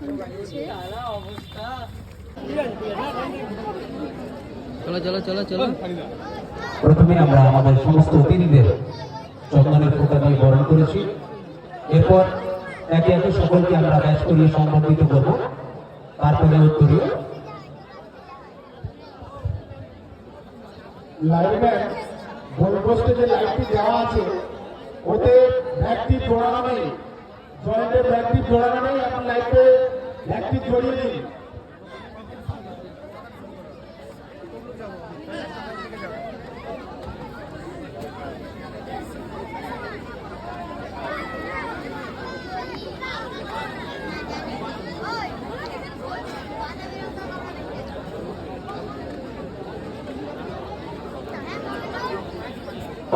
এখন যাচ্ছে। চলো চলো চলো চলো। প্রথমে আমরা আমাদের সমস্ত অতিথিদের চন্দনের ফোঁটা দিয়ে বরণ করেছি। এরপর একে একে সকলকে আমরা ব্যাস করিয়ে সম্মানিত করব। তারপরে উত্তরীয় লাইভম্যান গোলপোস্টে যে লাইটটি দেওয়া আছে ওতে ব্যাগটি জোড়ানো নেই, জয়েন্টের ব্যাগটি জোড়ানো নেই। এখন লাইটে ব্যাগটি জড়িয়ে দিন।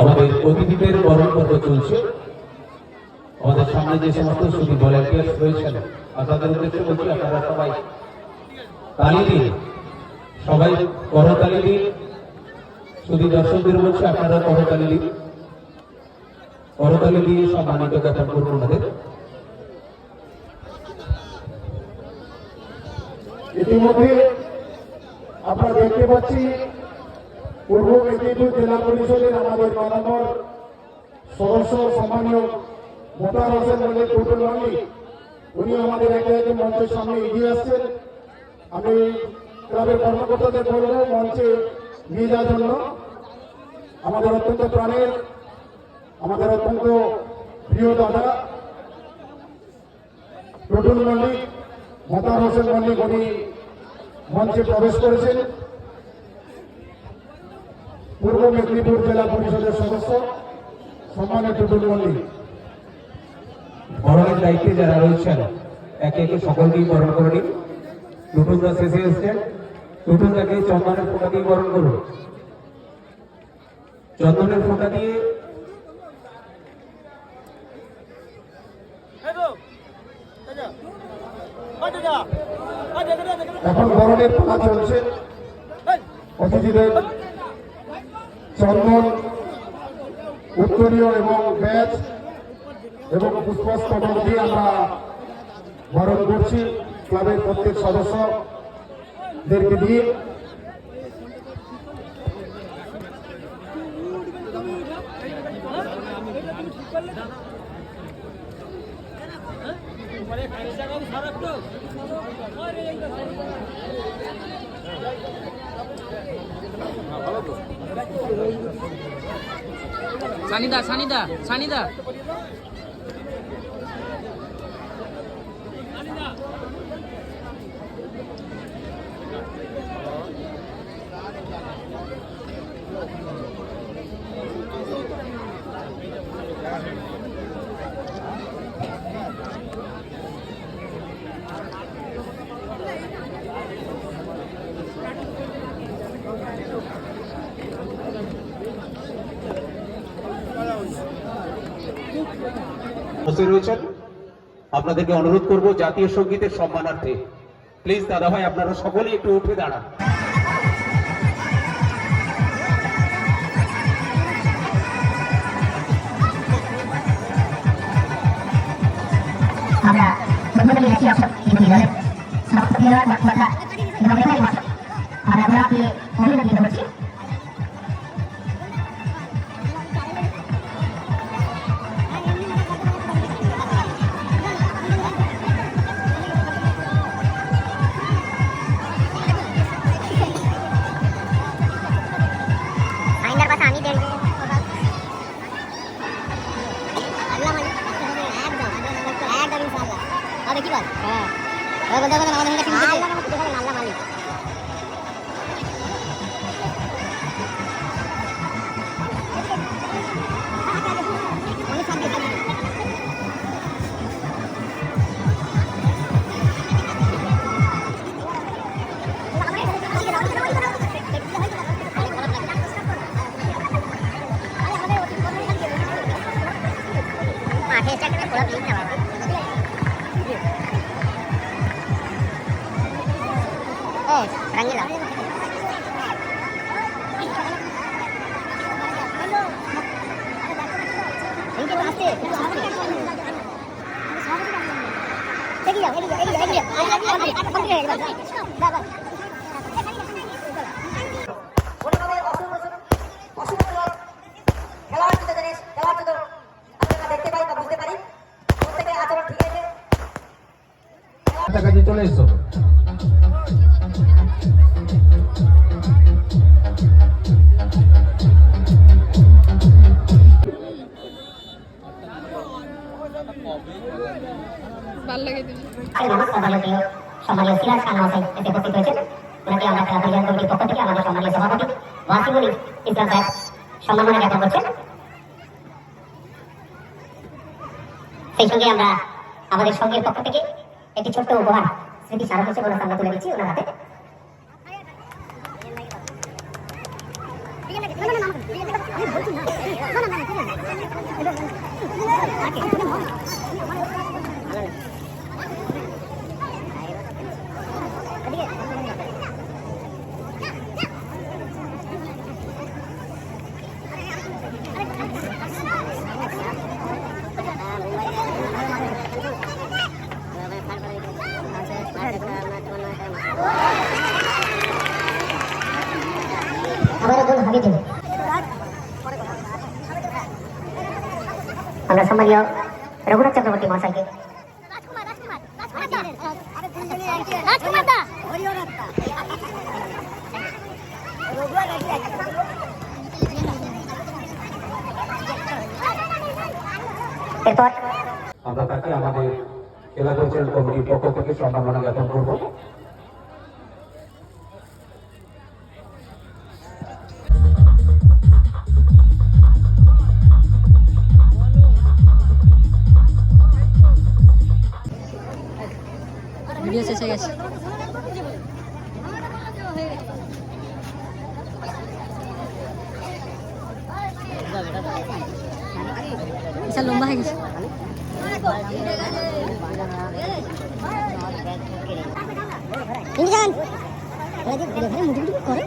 আমাদের অতিথিদের বরণ পর্ব চলছে। আমাদের সামনে যে সমস্ত শুধু ভলেন্টিয়ার্স রয়েছেন তাদের উদ্দেশ্যে বলছি, আপনারা সবাই তালি দিন, সবাই করতালি দিন। শুধু দর্শকদের বলছি, আপনারা করতালি দিন, করতালি দিয়ে সম্মানিত জ্ঞাপন করুন ওনাদের। ইতিমধ্যে আমরা দেখতে পাচ্ছি পূর্ব মেদিনীপুর জেলা পরিষদের আমাদের 9 নম্বর সদস্য সম্মানীয় মোতার হোসেন মল্লিক টুটুল মল্লিক, উনি আমাদের একে একে মঞ্চের সামনে এগিয়ে আসছেন। আমি ক্লাবের কর্মকর্তাদের বলব মঞ্চে নিয়ে যাওয়ার জন্য। আমাদের অত্যন্ত প্রাণের, আমাদের অত্যন্ত প্রিয় দাদা টুটুল মল্লিক, মোতার হোসেন মল্লিক, উনি মঞ্চে প্রবেশ করেছেন। পূর্ব মেদিনীপুর জেলা পরিষদের সদস্য সম্মানীয় টুটুল মল্লিক। বরণের দায়িত্বে যারা রয়েছেন একে একে সকলকেই বরণ করে নিন। টুটুলদা শেষে এসছেন, টুটুলদাকে চন্দনের ফোঁটা দিয়ে বরণ করুন। চন্দনের ফোঁটা দিয়ে এখন বরণের পালা চলছে। অতিথিদের চন্দন, উত্তরীয় এবং ব্যাচ এবং পুষ্পস্তবক দিয়ে আমরা বরণ করছি ক্লাবের প্রত্যেক সদস্যদেরকে দিয়ে। সানিদা সানিদা সানিদা বসে রয়েছেন, আপনাদেরকে অনুরোধ করব জাতীয় সঙ্গীতের সম্মানার্থে প্লিজ দাদা ভাই আপনারা সকলেই একটু উঠে দাঁড়ান। আমরা প্রথমে দেখি আপনার সমস্ত ক্লিয়ার কথা এবং এটাই ভাষা আর আমরা কি মহিলা দিতে পারছি। কি বল? হ্যাঁ বলতে বলতে আমাদের কাছে আল্লাহ আমাকে দেখাবেন, আল্লাহ মালিক। মাঠে এসে একটা খোলা প্লিজ না বাবা। Oh, tranquila. Ini kita pasti. Cek ya. কাছাকাছি চলে এসো। সম্মানীয় সিরাজ খান মহাশয় এতে উপস্থিত হয়েছেন। ওনাকে আমরা খেলা পরিচালনা কমিটির পক্ষ থেকে আমাদের সম্মানীয় সভাপতি ওয়াসিমুল ইসলাম সাহেব সম্মাননা জ্ঞাপন করছেন। সেই সঙ্গে আমরা আমাদের সঙ্গের পক্ষ থেকে একটি ছোট্ট উপহার স্মৃতি স্মারক হিসেবে ওনার সামনে তুলে দিচ্ছি ওনার হাতে। আমরা সম্মানীয় রঘুনাথ চক্রবর্তী মহাশয়কে এরপর আমরা তাকে আমাদের জেলা পরিচালনা কমিটির পক্ষ থেকে সম্মাননা জ্ঞাপন করবো। ভিডিও শেষ হয়ে গেছে। বিশাল লম্বা হয়ে গেছে। ইনজান ওরা যে ঘুরে ঘুরে মুটি মুটি করে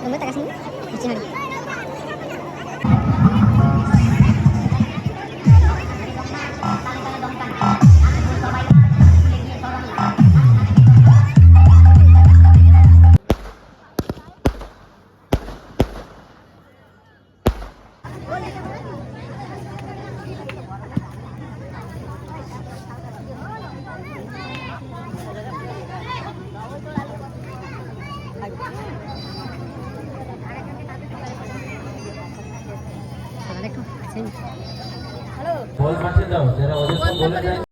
তোমরা টাকা শুনো নিচে হাঁড়ি বল মাঠে যাও, যারা ওদের বলে দেয়